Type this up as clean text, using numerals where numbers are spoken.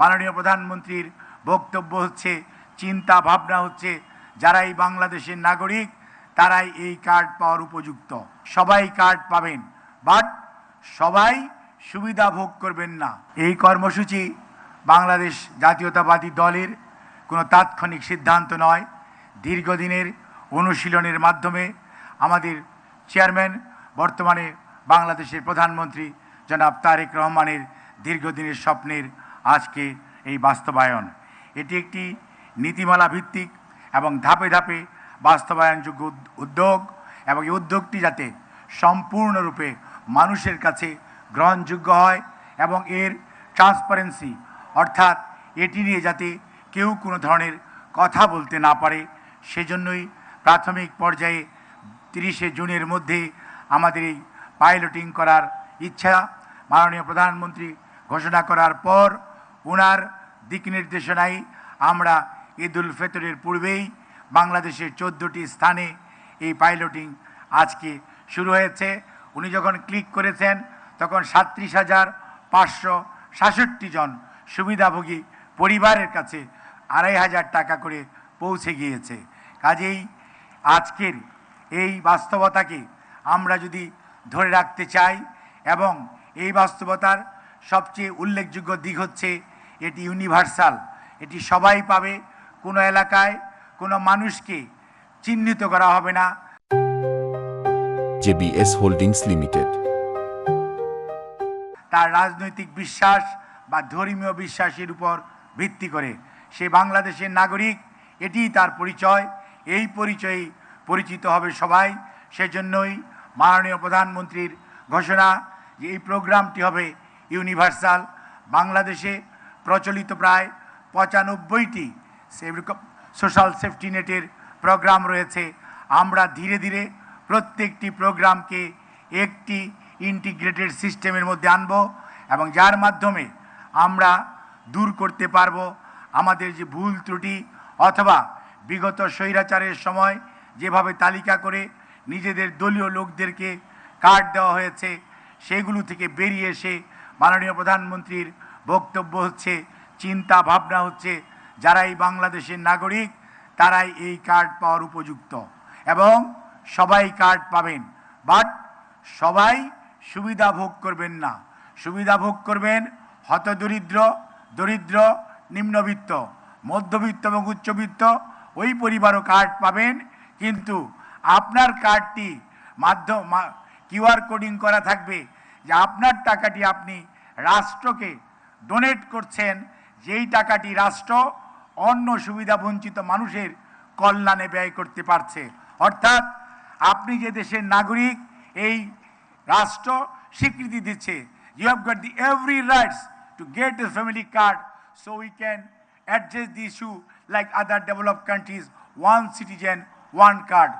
মাননীয় প্রধানমন্ত্রীর বক্তব্য হচ্ছে, চিন্তা ভাবনা হচ্ছে, যারাই বাংলাদেশের নাগরিক তারাই এই কার্ড পাওয়ার উপযুক্ত। সবাই কার্ড পাবেন, বাট সবাই সুবিধা ভোগ করবেন না। এই কর্মসূচি বাংলাদেশ জাতীয়তাবাদী দলের কোনো তাৎক্ষণিক সিদ্ধান্ত নয়, দীর্ঘদিনের অনুশীলনের মাধ্যমে আমাদের চেয়ারম্যান, বর্তমানে বাংলাদেশের প্রধানমন্ত্রী জনাব তারেক রহমানের দীর্ঘদিনের স্বপ্নের আজকে এই বাস্তবায়ন। এটি একটি নীতিমালা ভিত্তিক এবং ধাপে ধাপে বাস্তবায়নযোগ্য উদ্যোগ, এবং এই উদ্যোগটি যাতে সম্পূর্ণরূপে মানুষের কাছে গ্রহণযোগ্য হয় এবং এর ট্রান্সপারেন্সি, অর্থাৎ এটি নিয়ে যাতে কেউ কোনো ধরনের কথা বলতে না পারে, সেজন্যই প্রাথমিক পর্যায়ে 30শে জুনের মধ্যে আমাদের এই পাইলটিং করার ইচ্ছা। মাননীয় প্রধানমন্ত্রী ঘোষণা করার পর ওনার দিক নির্দেশনায় আমরা ঈদুল ফিতরের পূর্বেই বাংলাদেশের 14টি স্থানে এই পাইলটিং আজকে শুরু হয়েছে। উনি যখন ক্লিক করেছেন তখন 37,566 জন সুবিধাভোগী পরিবারের কাছে 2,500 টাকা করে পৌঁছে গিয়েছে। কাজেই আজকের এই বাস্তবতাকে আমরা যদি ধরে রাখতে চাই, এবং এই বাস্তবতার সবচেয়ে উল্লেখযোগ্য দিক হচ্ছে এটি ইউনিভার্সাল, এটি সবাই পাবে, কোনো এলাকায় কোনো মানুষকে চিহ্নিত করা হবে না। জেবিএস হোল্ডিংস লিমিটেড তার রাজনৈতিক বিশ্বাস বা ধর্মীয় বিশ্বাসের উপর ভিত্তি করে সে বাংলাদেশের নাগরিক, এটিই তার পরিচয়। এই পরিচয়ে পরিচিত হবে সবাই। সেজন্যই মাননীয় প্রধানমন্ত্রীর ঘোষণা যে এই প্রোগ্রামটি হবে ইউনিভার্সাল। বাংলাদেশে প্রচলিত প্রায় 95টি সোশ্যাল সেফটি নেটের প্রোগ্রাম রয়েছে। আমরা ধীরে ধীরে প্রত্যেকটি প্রোগ্রামকে একটি ইন্টিগ্রেটেড সিস্টেমের মধ্যে আনব, এবং যার মাধ্যমে আমরা দূর করতে পারব আমাদের যে ভুল ত্রুটি, অথবা বিগত স্বৈরাচারের সময় যেভাবে তালিকা করে নিজেদের দলীয় লোকদেরকে কার্ড দেওয়া হয়েছে, সেগুলো থেকে বেরিয়ে এসে মাননীয় প্রধানমন্ত্রীর বক্তব্য হচ্ছে, চিন্তা ভাবনা হচ্ছে, যারাই বাংলাদেশের নাগরিক তারাই এই কার্ড পাওয়ার উপযুক্ত, এবং সবাই কার্ড পাবেন, বাট সবাই সুবিধা ভোগ করবেন না। সুবিধা ভোগ করবেন হতদরিদ্র, দরিদ্র, নিম্নবিত্ত, মধ্যবিত্ত এবং উচ্চবিত্ত ওই পরিবারও কার্ড পাবেন, কিন্তু আপনার কার্ডটি কিউআর কোডিং করা থাকবে যে আপনার টাকাটি আপনি রাষ্ট্রকে ডোনেট করছেন, যেই টাকাটি রাষ্ট্র অন্য সুবিধা বঞ্চিত মানুষের কল্যাণে ব্যয় করতে পারছে। অর্থাৎ আপনি যে দেশের নাগরিক, এই রাষ্ট্র স্বীকৃতি দিচ্ছে, you have got the every rights to get a family card, so we can address the issue like other developed countries, one citizen, one card.